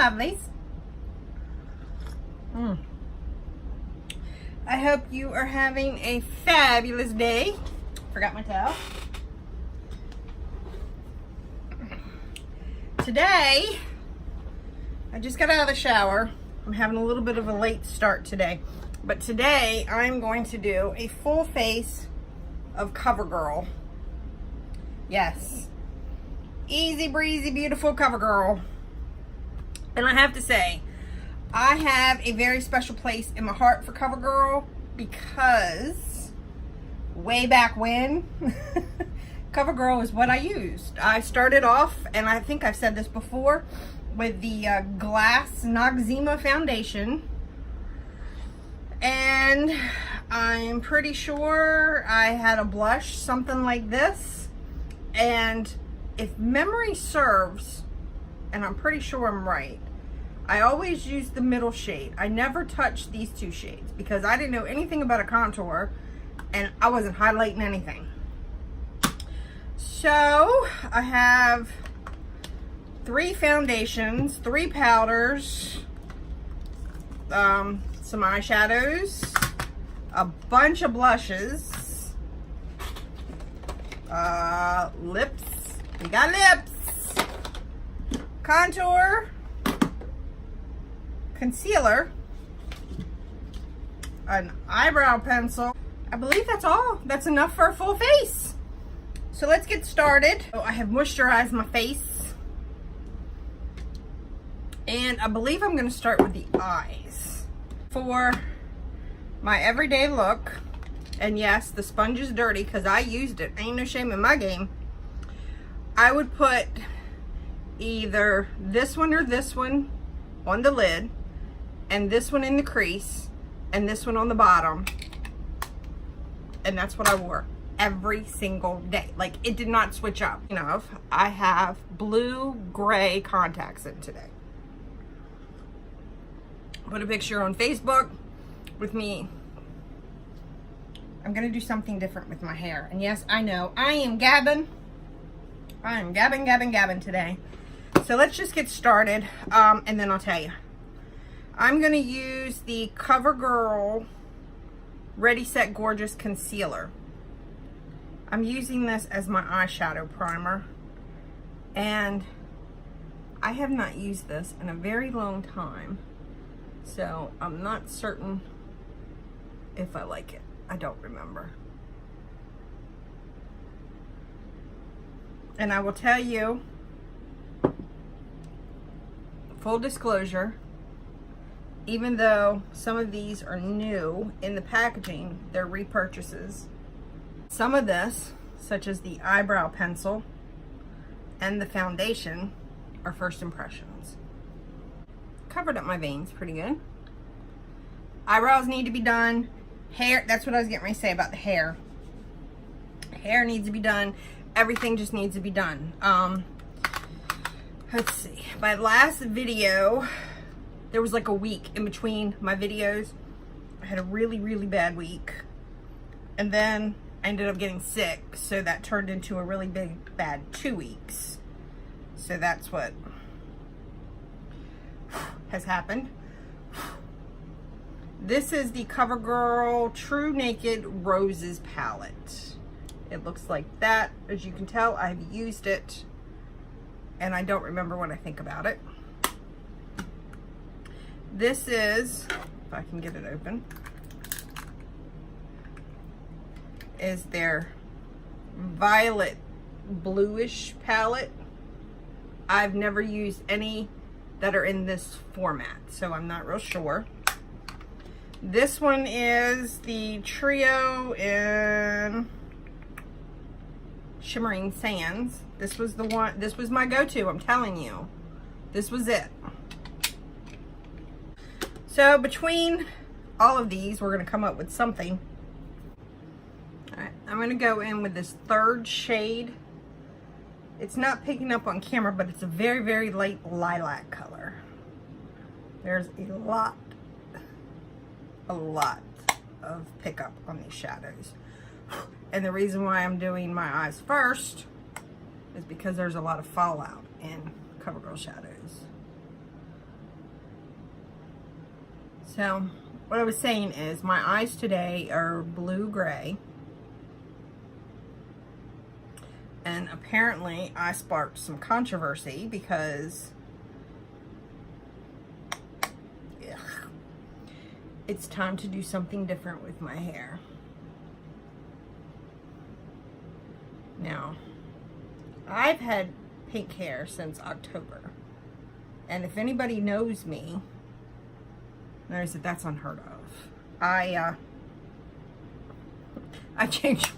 Lovelies. I hope you are having a fabulous day. Forgot my towel. Today, I just got out of the shower. I'm having a little bit of a late start today. But today, I'm going to do a full face of Covergirl. Yes. Easy breezy, beautiful Covergirl. And I have to say, I have a very special place in my heart for Covergirl because way back when, Covergirl is what I used. I started off, and I think I've said this before, with the Glass Noxzema foundation. And I'm pretty sure I had a blush, something like this. And if memory serves, and I'm pretty sure I'm right, I always use the middle shade. I never touched these two shades because I didn't know anything about a contour and I wasn't highlighting anything. So I have 3 foundations, 3 powders, some eyeshadows, a bunch of blushes, lips, we got lips, contour, concealer, an eyebrow pencil. I believe that's all. That's enough for a full face. So let's get started. So I have moisturized my face. And I believe I'm going to start with the eyes. For my everyday look, and yes, the sponge is dirty because I used it. Ain't no shame in my game. I would put either this one or this one on the lid, and this one in the crease, and this one on the bottom. And that's what I wore every single day. Like, it did not switch up. You know, I have blue-gray contacts in today. Put a picture on Facebook with me. I'm gonna do something different with my hair. And yes, I know, I am gabbing. I am gabbing today. So let's just get started, and then I'll tell you. I'm gonna use the Covergirl Ready Set Gorgeous Concealer. I'm using this as my eyeshadow primer, and I have not used this in a very long time, so I'm not certain if I like it. I don't remember. And I will tell you, full disclosure, even though some of these are new in the packaging, they're repurchases. Some of this, such as the eyebrow pencil and the foundation, are first impressions. Covered up my veins pretty good. Eyebrows need to be done. Hair, that's what I was getting ready to say about the hair. Hair needs to be done. Everything just needs to be done. Let's see. My last video, there was like a week in between my videos. I had a really, really bad week. And then I ended up getting sick. So that turned into a really big, bad 2 weeks. So that's what has happened. This is the Covergirl True Naked Roses palette. It looks like that. As you can tell, I've used it and I don't remember what I think about it. This is, if I can get it open, is their violet bluish palette. I've never used any that are in this format, so I'm not real sure. This one is the Trio in Shimmering Sands. This was the one, this was my go-to, I'm telling you. This was it. So between all of these, we're gonna come up with something. All right, I'm gonna go in with this 3rd shade. It's not picking up on camera, but it's a very, very light lilac color. There's a lot of pickup on these shadows. And the reason why I'm doing my eyes first is because there's a lot of fallout in Covergirl shadows. So what I was saying is my eyes today are blue-gray. And apparently I sparked some controversy because it's time to do something different with my hair. Now, I've had pink hair since October. And if anybody knows me, knows that that's unheard of. I change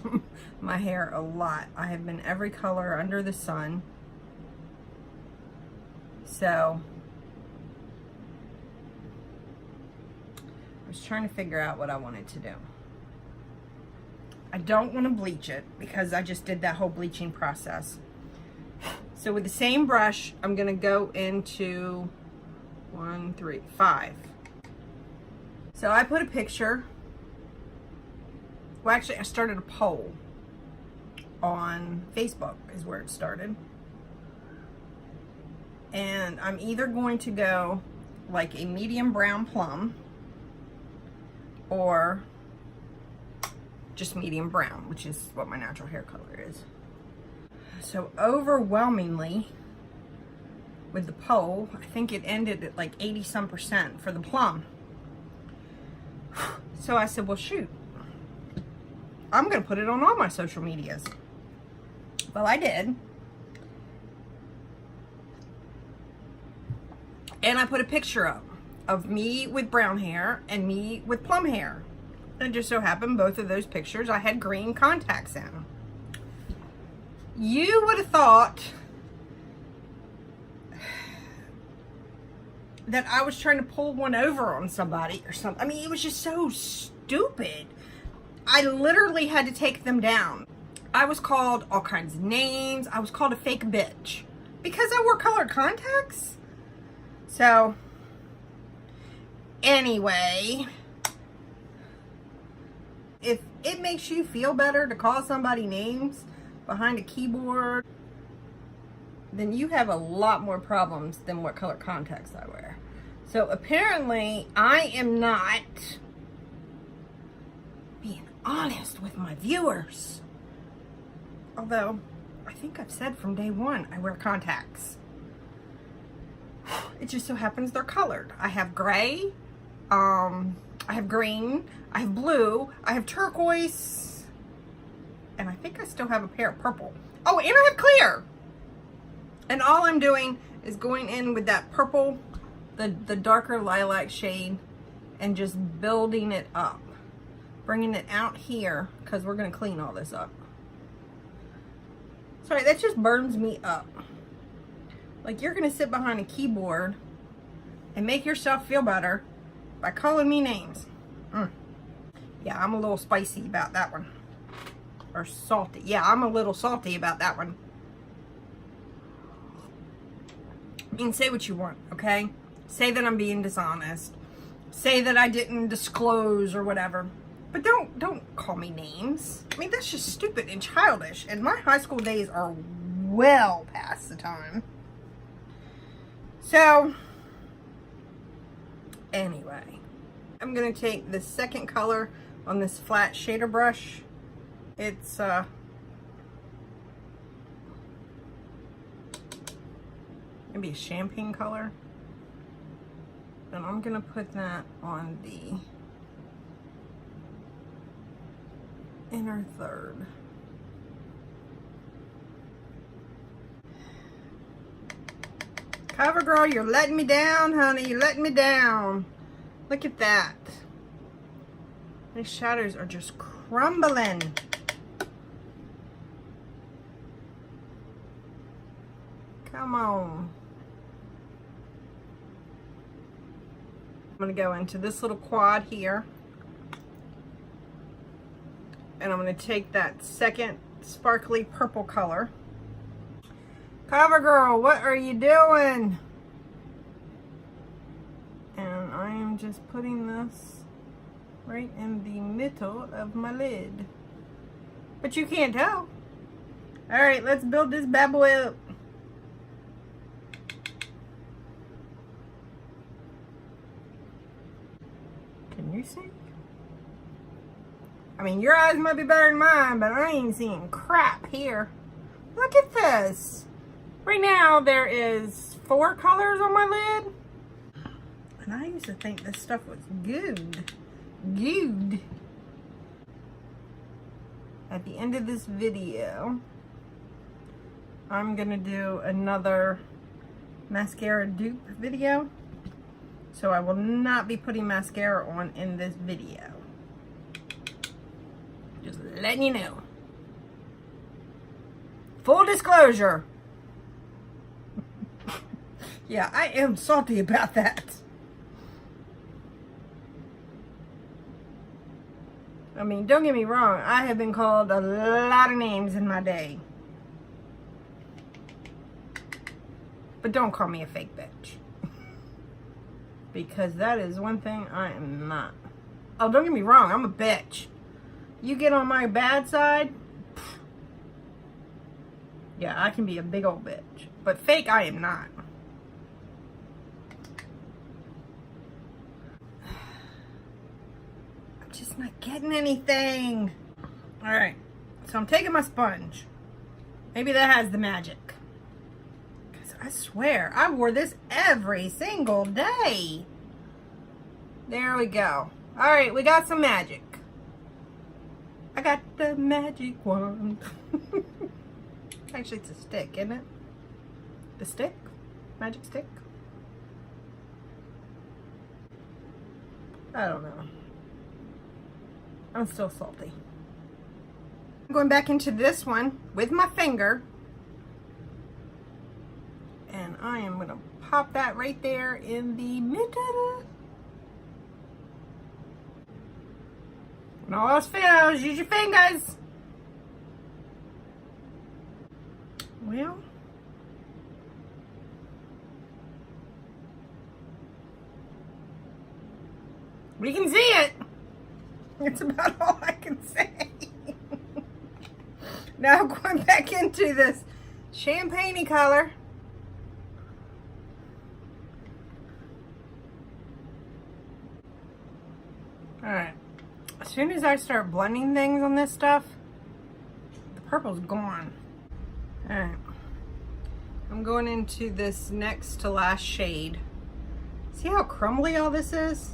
my hair a lot. I have been every color under the sun. So I was trying to figure out what I wanted to do. I don't want to bleach it because I just did that whole bleaching process. So with the same brush, I'm going to go into 1, 3, 5. So I put a picture. Well, actually, I started a poll on Facebook is where it started. And I'm either going to go like a medium brown plum or just medium brown, which is what my natural hair color is. So overwhelmingly with the poll, I think it ended at like 80-some% for the plum. So I said, well, shoot, I'm gonna put it on all my social medias. Well, I did. And I put a picture up of me with brown hair and me with plum hair. And it just so happened both of those pictures I had green contacts in. You would have thought that I was trying to pull one over on somebody or something. I mean, it was just so stupid. I literally had to take them down. I was called all kinds of names. I was called a fake bitch because I wore colored contacts. So, anyway, if it makes you feel better to call somebody names behind a keyboard, then you have a lot more problems than what color contacts I wear. So apparently I am not being honest with my viewers. Although I think I've said from day one I wear contacts. It just so happens they're colored. I have gray, I have green, I have blue, I have turquoise, and I think I still have a pair of purple. Oh, and I have clear. And all I'm doing is going in with that purple, the darker lilac shade, and just building it up. Bringing it out here, because we're going to clean all this up. Sorry, that just burns me up. Like, you're going to sit behind a keyboard and make yourself feel better by calling me names. Yeah, I'm a little spicy about that one. Or salty. Yeah, I'm a little salty about that one. You can say what you want, okay? Say that I'm being dishonest. Say that I didn't disclose or whatever. But don't call me names. I mean, that's just stupid and childish. And my high school days are well past the time. So, anyway, I'm going to take the second color on this flat shader brush. It's maybe a champagne color. And I'm going to put that on the inner third. Covergirl, you're letting me down, honey. You're letting me down. Look at that. These shadows are just crumbling. Come on. I'm going to go into this little quad here. And I'm going to take that second sparkly purple color. Covergirl, what are you doing? And I am just putting this right in the middle of my lid. But you can't tell. Alright, let's build this bad boy up. see? I mean, your eyes might be better than mine, but I ain't seeing crap here. Look at this. Right now, there is 4 colors on my lid. And I used to think this stuff was good. Good. At the end of this video, I'm gonna do another mascara dupe video. So I will not be putting mascara on in this video. Just letting you know. Full disclosure. Yeah, I am salty about that. I mean, don't get me wrong. I have been called a lot of names in my day. But don't call me a fake bitch. Because that is one thing I am not. Oh, don't get me wrong. I'm a bitch. You get on my bad side, yeah, I can be a big old bitch. But fake, I am not. I'm just not getting anything. Alright, so I'm taking my sponge. Maybe that has the magic. Because I swear, I wore this every single day. There we go. Alright, we got some magic. I got the magic wand. Actually, it's a stick, isn't it? The stick? Magic stick? I don't know. I'm still salty. I'm going back into this one with my finger. And I am going to pop that right there in the middle. And all else fails, use your fingers. Well, we can see it. It's about all I can say. Now going back into this champagne-y color. Alright. As soon as I start blending things on this stuff, the purple's gone. Alright. I'm going into this next to last shade. See how crumbly all this is?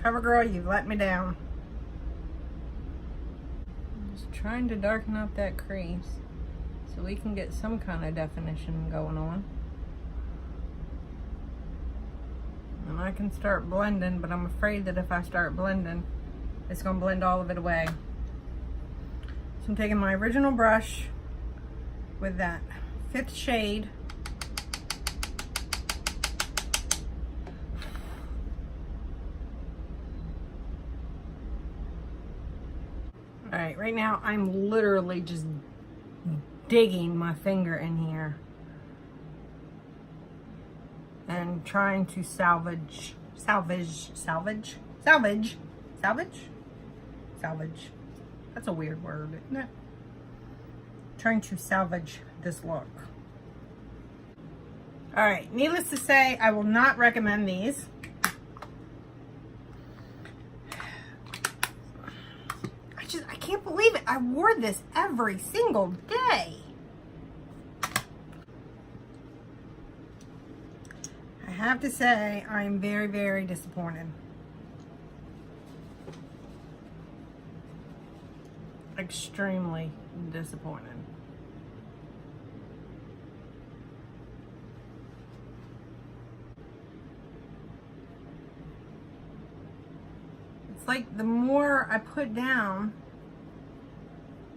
Covergirl, you've let me down. I'm just trying to darken up that crease so we can get some kind of definition going on. And I can start blending, but I'm afraid that if I start blending, it's going to blend all of it away. So I'm taking my original brush with that 5th shade. Alright, right now I'm literally just digging my finger in here and trying to salvage. That's a weird word, isn't it? Trying to salvage this look. Alright, needless to say, I will not recommend these. I can't believe it. I wore this every single day. I have to say, I'm very, very disappointed. Extremely disappointed. It's like the more I put down,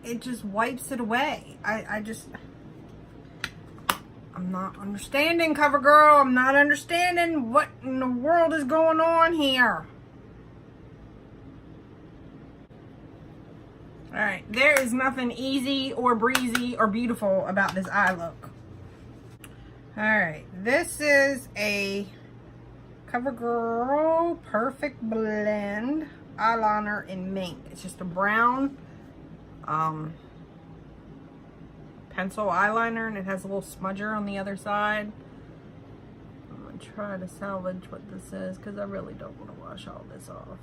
it just wipes it away. I'm not understanding, Covergirl. I'm not understanding what in the world is going on here. Alright, there is nothing easy or breezy or beautiful about this eye look. Alright, this is a Covergirl Perfect Blend eyeliner in Mink. It's just a brown pencil eyeliner, and it has a little smudger on the other side. I'm going try to salvage what this is because I really don't want to wash all this off.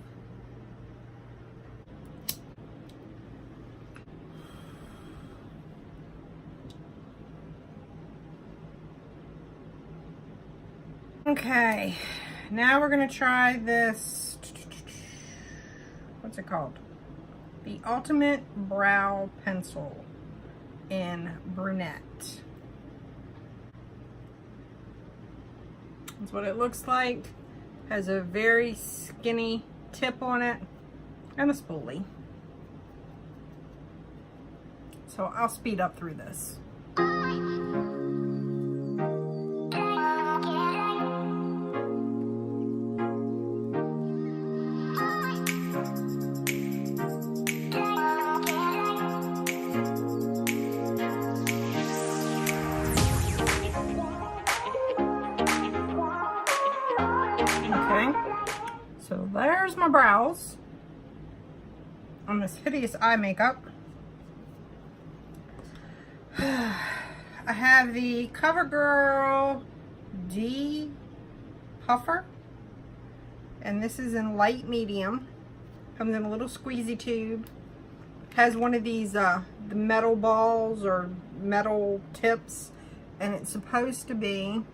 Okay, now we're gonna try this, what's it called? The Ultimate Brow Pencil in Brunette. That's what it looks like. Has a very skinny tip on it and a spoolie. So I'll speed up through this. So there's my brows on this hideous eye makeup. I have the Covergirl depuffer, and this is in light medium. Comes in a little squeezy tube. Has one of these the metal balls or metal tips, and it's supposed to be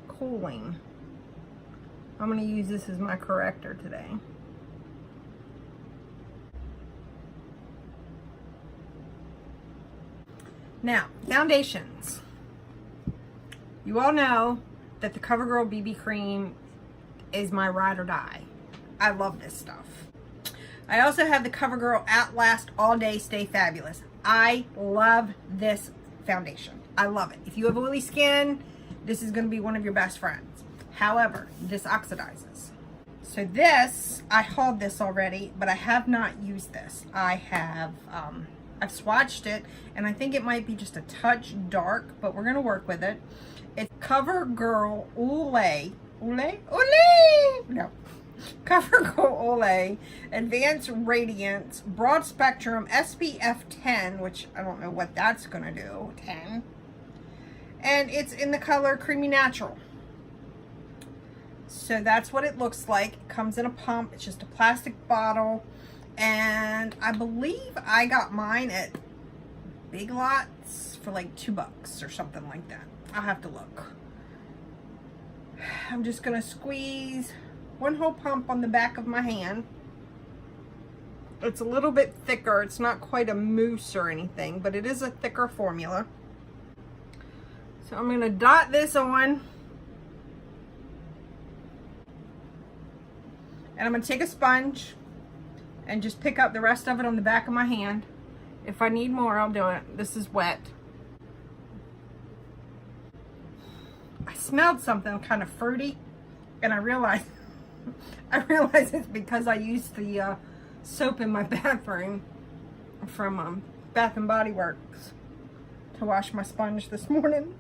cooling. I'm going to use this as my corrector today. Now, foundations. You all know that the Covergirl BB cream is my ride or die. I love this stuff. I also have the Covergirl Outlast All Day Stay Fabulous. I love this foundation. I love it. If you have oily skin, this is going to be one of your best friends. However, this oxidizes. So this, I hauled this already, but I have not used this. I have, I've swatched it, and I think it might be just a touch dark, but we're gonna work with it. It's Covergirl Covergirl Olay Advanced Radiance Broad Spectrum SPF 10, which I don't know what that's gonna do, 10. And it's in the color Creamy Natural. So that's what it looks like. It comes in a pump. It's just a plastic bottle. And I believe I got mine at Big Lots for like $2 or something like that. I'll have to look. I'm just going to squeeze one whole pump on the back of my hand. It's a little bit thicker. It's not quite a mousse or anything, but it is a thicker formula. So I'm going to dot this on. And I'm going to take a sponge and just pick up the rest of it on the back of my hand. If I need more, I'll do it. This is wet. I smelled something kind of fruity, and I realized it's because I used the soap in my bathroom from Bath and Body Works to wash my sponge this morning.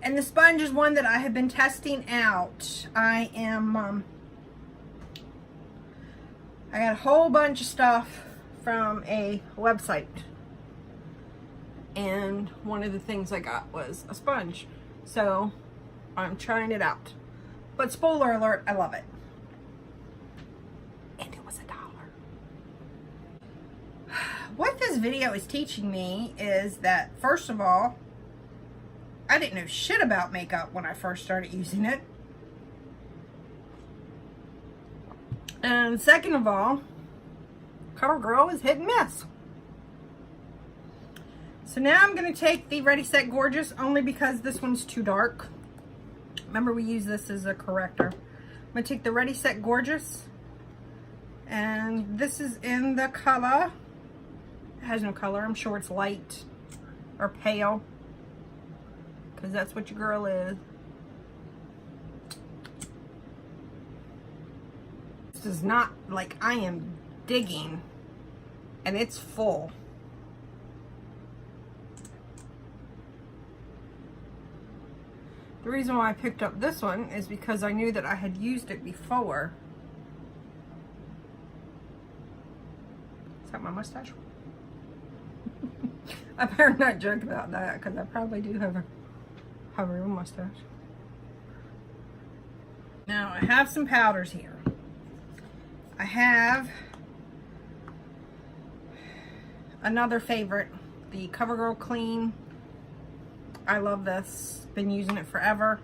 And the sponge is one that I have been testing out. I got a whole bunch of stuff from a website. And one of the things I got was a sponge. So I'm trying it out. But spoiler alert, I love it. And it was $1. What this video is teaching me is that, first of all, I didn't know shit about makeup when I first started using it. And second of all, Covergirl is hit and miss. So now I'm going to take the Ready Set Gorgeous, only because this one's too dark. Remember, we use this as a corrector. I'm going to take the Ready Set Gorgeous, and this is in the color, it has no color, I'm sure it's light or pale, because that's what your girl is. This is not like I am digging, and it's full. The reason why I picked up this one is because I knew that I had used it before. Is that my mustache? I better not joke about that, because I probably do have a cover your mustache. Now I have some powders here. I have another favorite, the CoverGirl Clean. I love this. Been using it forever,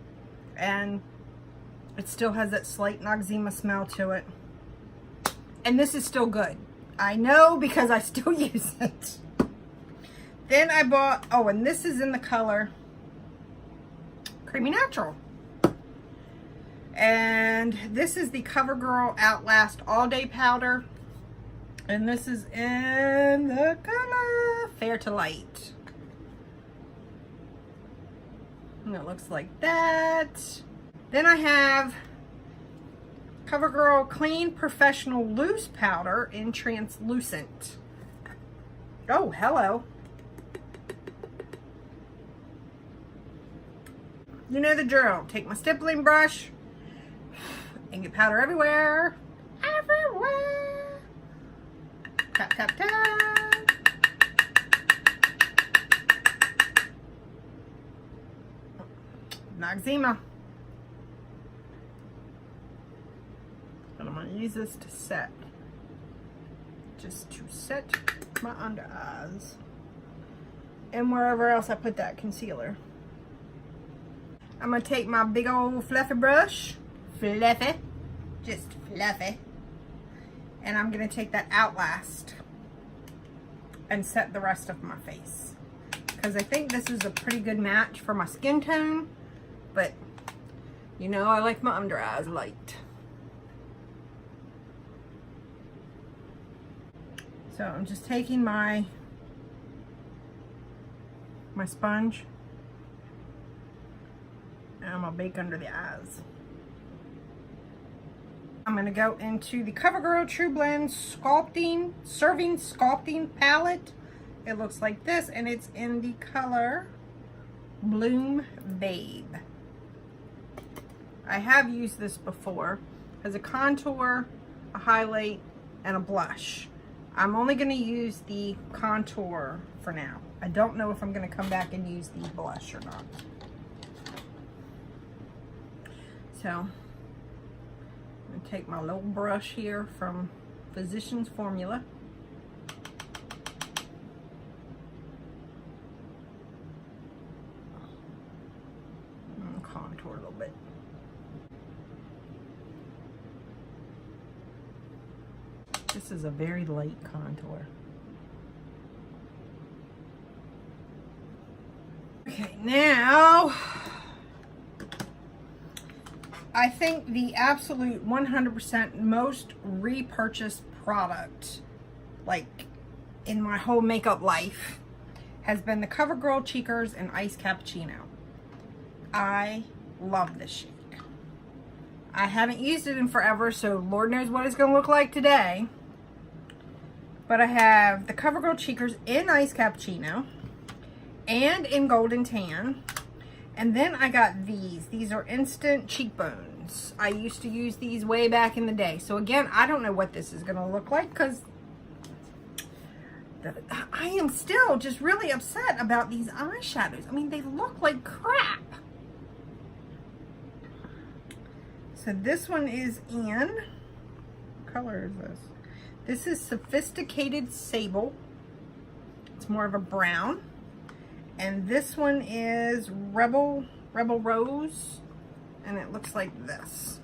and it still has that slight Noxzema smell to it. And this is still good. I know because I still use it. Then I bought, oh, and this is in the color Creamy Natural. And this is the CoverGirl Outlast All Day Powder. And this is in the color Fair to Light. And it looks like that. Then I have CoverGirl Clean Professional Loose Powder in Translucent. Oh, hello. You know the drill. Take my stippling brush and get powder everywhere. Everywhere. Tap, tap, tap. Noxzema. And I'm going to use this to set. Just to set my under eyes. And wherever else I put that concealer. I'm going to take my big old fluffy brush. Fluffy. Just fluffy. And I'm going to take that Outlast and set the rest of my face. Because I think this is a pretty good match for my skin tone. But, you know, I like my under eyes light. So I'm just taking my sponge. And I'm gonna bake under the eyes. I'm gonna go into the CoverGirl True Blend Serving Sculpting Palette. It looks like this, and it's in the color Bloom Babe. I have used this before as a contour, a highlight, and a blush. I'm only gonna use the contour for now. I don't know if I'm gonna come back and use the blush or not. So, I'm going to take my little brush here from Physicians Formula. And contour a little bit. This is a very light contour. Okay, now I think the absolute 100% most repurchased product, like in my whole makeup life, has been the CoverGirl Cheekers and Ice Cappuccino. I love this shade. I haven't used it in forever, so Lord knows what it's going to look like today. But I have the CoverGirl Cheekers in Ice Cappuccino and in Golden Tan. And then I got these. These are instant cheekbones. I used to use these way back in the day. So again, I don't know what this is going to look like because I am still just really upset about these eyeshadows. I mean, they look like crap. So this one is in, what color is this? This is Sophisticated Sable. It's more of a brown. And this one is Rebel Rose, and it looks like this.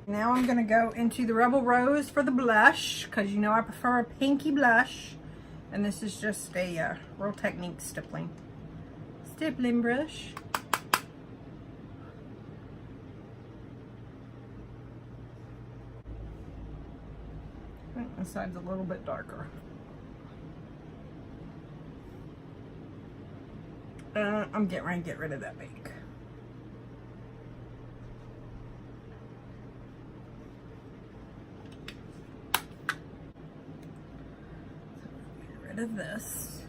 Now I'm going to go into the Rebel Rose for the blush, because you know I prefer a pinky blush. And this is just a Real Technique stippling brush. This side's a little bit darker. I'm getting ready to get rid of that bake. Get rid of this.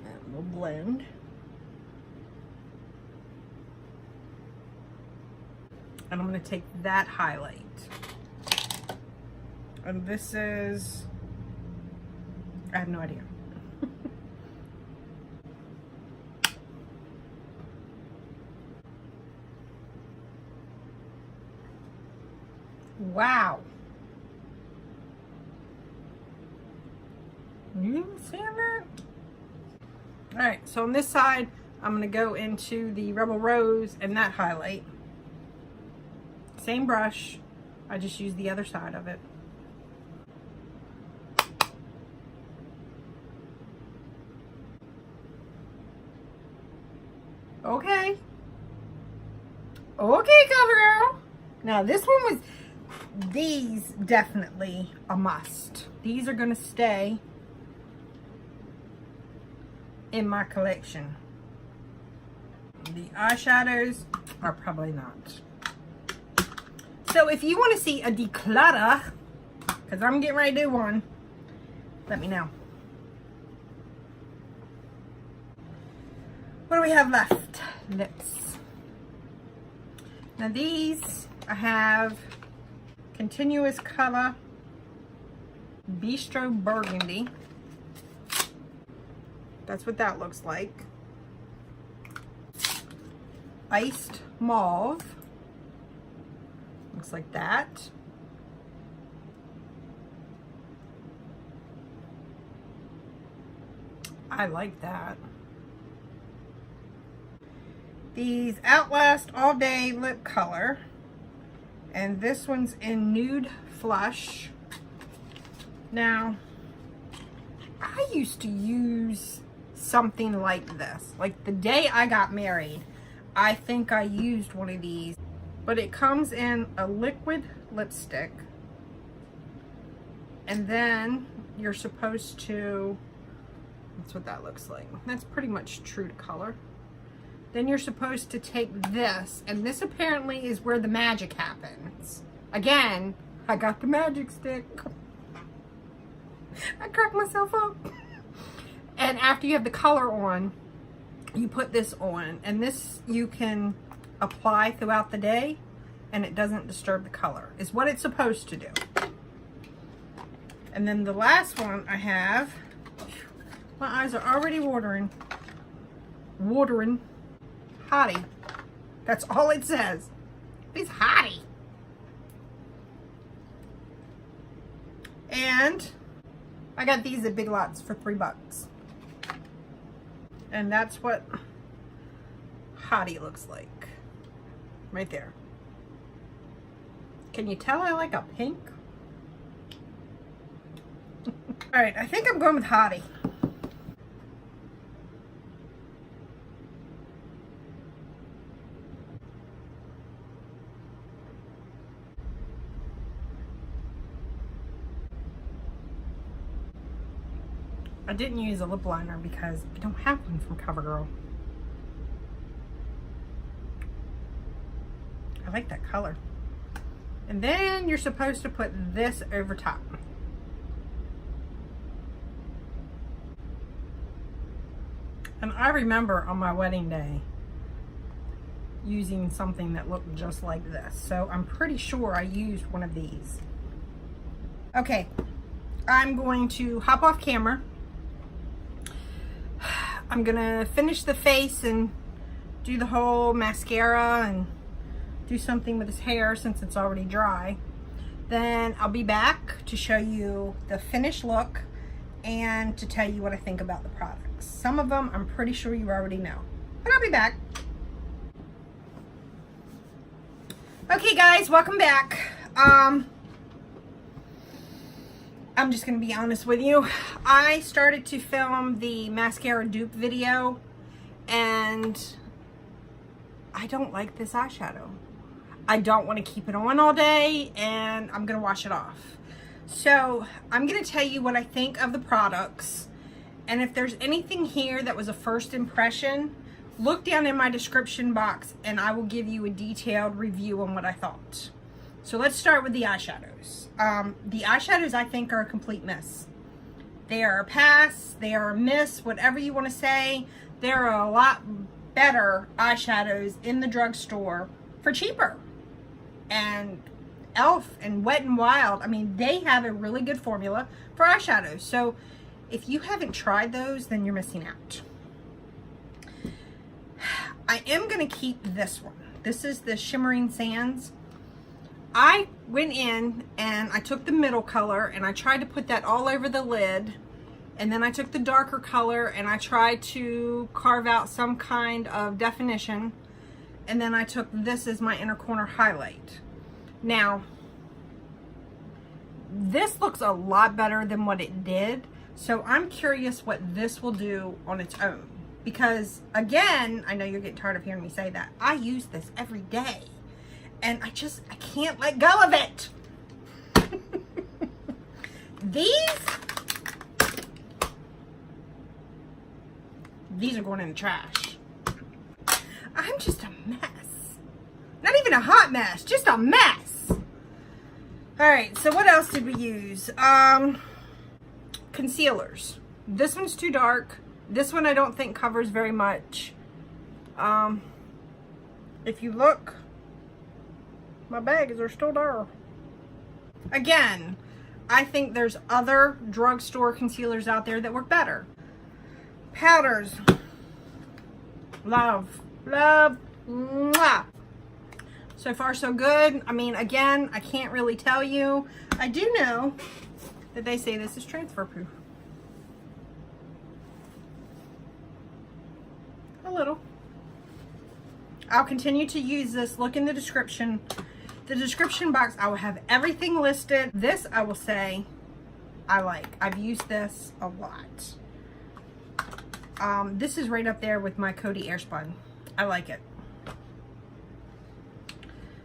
And we'll blend. And I'm going to take that highlight. And this is I have no idea. Wow. You see that? Alright, so on this side, I'm going to go into the Rebel Rose and that highlight. Same brush. I just use the other side of it. Okay. Okay, CoverGirl. Now this one was, these definitely a must. These are going to stay in my collection. The eyeshadows are probably not. So if you want to see a declutter, because I'm getting ready to do one, let me know. What do we have left? Lips. Now these, I have Continuous Color Bistro Burgundy. That's what that looks like. Iced Mauve. Looks like that. I like that. These Outlast All Day Lip Color. And this one's in Nude Flush. Now, I used to use something like this. Like the day I got married, I think I used one of these. But it comes in a liquid lipstick. And then you're supposed to, that's what that looks like. That's pretty much true to color. Then you're supposed to take this, and this apparently is where the magic happens. Again, I got the magic stick. I cracked myself up. And after you have the color on, you put this on, and this you can apply throughout the day, and it doesn't disturb the color. Is what it's supposed to do. And then the last one I have, my eyes are already watering. Hottie. That's all it says. It's Hottie. And I got these at Big Lots for $3. And that's what Hottie looks like. Right there. Can you tell I like a pink? Alright, I think I'm going with Hottie. I didn't use a lip liner because I don't have one from CoverGirl. I like that color. And then you're supposed to put this over top. And I remember on my wedding day using something that looked just like this. So I'm pretty sure I used one of these. Okay, I'm going to hop off camera. I'm gonna finish the face and do the whole mascara and do something with his hair since it's already dry. Then I'll be back to show you the finished look and to tell you what I think about the products. Some of them I'm pretty sure you already know, but I'll be back. Okay guys, welcome back. I'm just going to be honest with you. I started to film the mascara dupe video and I don't like this eyeshadow. I don't want to keep it on all day and I'm going to wash it off. So I'm going to tell you what I think of the products, and if there's anything here that was a first impression, look down in my description box and I will give you a detailed review on what I thought. So let's start with the eyeshadows. The eyeshadows I think are a complete miss. They are a pass, they are a miss, whatever you want to say. There are a lot better eyeshadows in the drugstore for cheaper. And e.l.f. and Wet n Wild, I mean, they have a really good formula for eyeshadows. So If you haven't tried those, then you're missing out. I am going to keep this one. This is the Shimmering Sands. I went in and I took the middle color and I tried to put that all over the lid. And then I took the darker color and I tried to carve out some kind of definition. And then I took this as my inner corner highlight. Now, this looks a lot better than what it did. So I'm curious what this will do on its own. Because again, I know you're getting tired of hearing me say that. I use this every day. And I can't let go of it. These are going in the trash. I'm just a mess. Not even a hot mess, just a mess. All right, so what else did we use? Concealers. This one's too dark. This one I don't think covers very much. If you look, my bags are still there. Again, I think there's other drugstore concealers out there that work better. Powders. Love. Love. Mwah. So far, so good. I mean, again, I can't really tell you. I do know that they say this is transfer proof. A little. I'll continue to use this. Look in the description. The description box, I will have everything listed. This, I will say, I like. I've used this a lot. This is right up there with my Coty Airspun. I like it.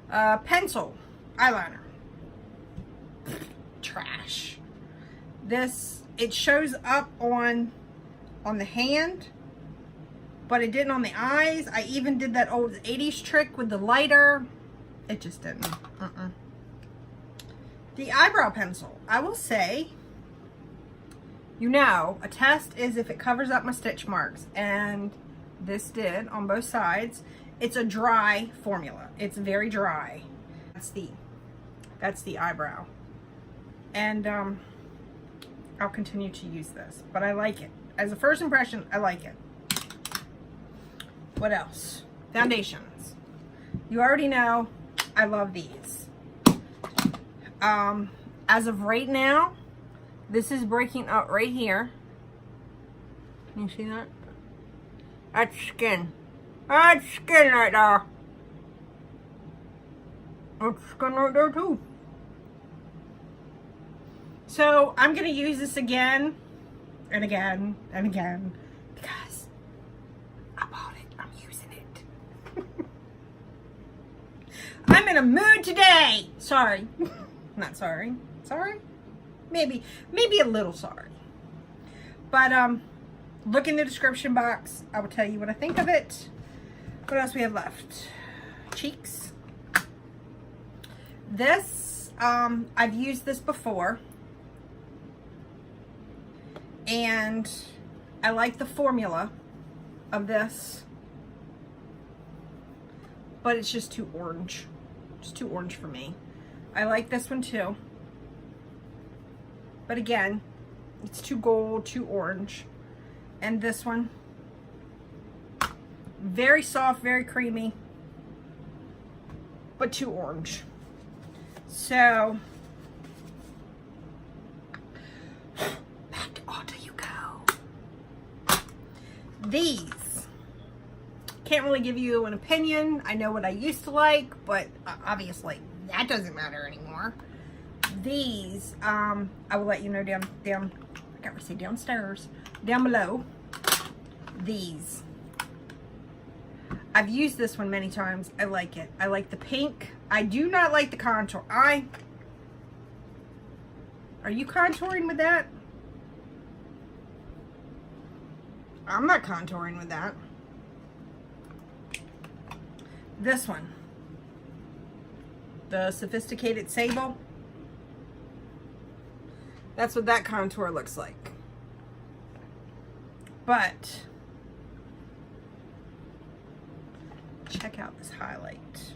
Pencil. Eyeliner. Trash. This, it shows up on the hand, but it didn't on the eyes. I even did that old 80s trick with the lighter. It just didn't. The eyebrow pencil. I will say, you know, a test is if it covers up my stitch marks, and this did on both sides. It's a dry formula. It's very dry. That's the eyebrow. And I'll continue to use this, but I like it. As a first impression, I like it. What else? Foundations. You already know I love these. As of right now, this is breaking out right here. Can you see that? That's skin. That's skin right there. That's skin right there too. So I'm going to use this again and again and again because I bought it. I'm using it. I'm in a mood today. Sorry. Not sorry. Sorry? Maybe a little sorry. But look in the description box. I will tell you what I think of it. What else we have left? Cheeks. This, I've used this before. And I like the formula of this. But it's just too orange. It's too orange for me. I like this one too. But again, it's too gold, too orange. And this one, very soft, very creamy, but too orange. So, back to Ulta you go. These, can't really give you an opinion. I know what I used to like, but obviously that doesn't matter anymore. These, I will let you know down, I can't really say downstairs, down below. These. I've used this one many times. I like it. I like the pink. I do not like the contour. Are you contouring with that? I'm not contouring with that. This one. The Sophisticated Sable. That's what that contour looks like. But check out this highlight.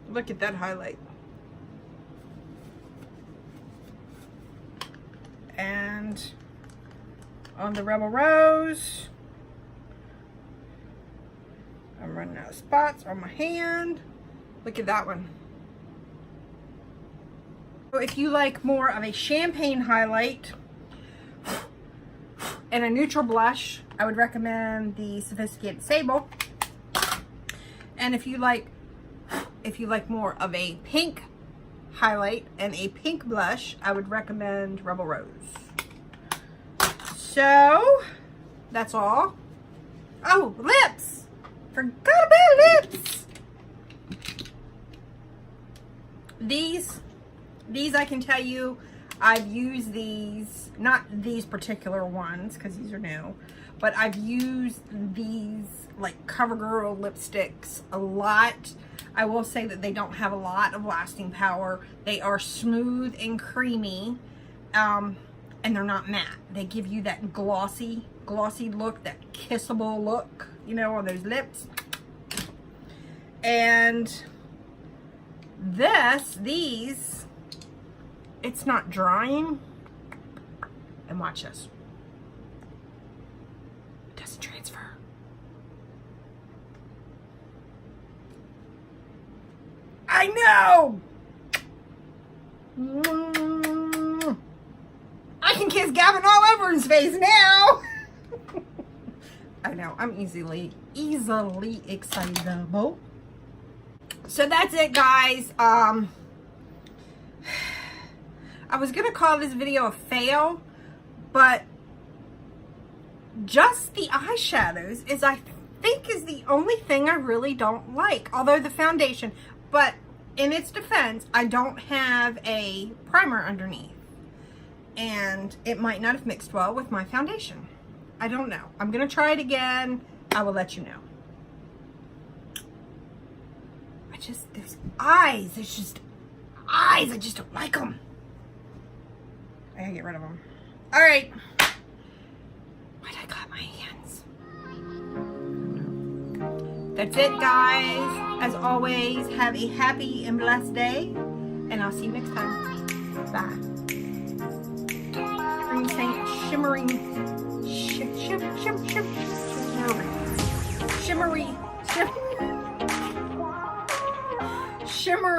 Look at that highlight. And on the Rebel Rose, I'm running out of spots on my hand. Look at that one. So if you like more of a champagne highlight and a neutral blush, I would recommend the Sophisticated Sable. And if you like more of a pink highlight and a pink blush, I would recommend Rebel Rose. So that's all. Oh, lips! Forgot about lips! These I can tell you, I've used these, not these particular ones because these are new, but I've used these like CoverGirl lipsticks a lot. I will say that they don't have a lot of lasting power. They are smooth and creamy, and they're not matte. They give you that glossy look, that kissable look, you know, on those lips. And these, it's not drying. And watch this. It doesn't transfer. I know! I can kiss Gavin all over his face now! I know, I'm easily excitable. So that's it, guys. I was gonna call this video a fail, but just the eyeshadows is, I think, is the only thing I really don't like. Although the foundation, but in its defense, I don't have a primer underneath. And it might not have mixed well with my foundation. I don't know. I'm gonna try it again. I will let you know. There's eyes. There's just eyes. I just don't like them. I gotta get rid of them. All right. Why'd I cut my hands? That's it, guys. As always, have a happy and blessed day. And I'll see you next time. Bye. I'm saying shimmering. Shimmery. Shimmering.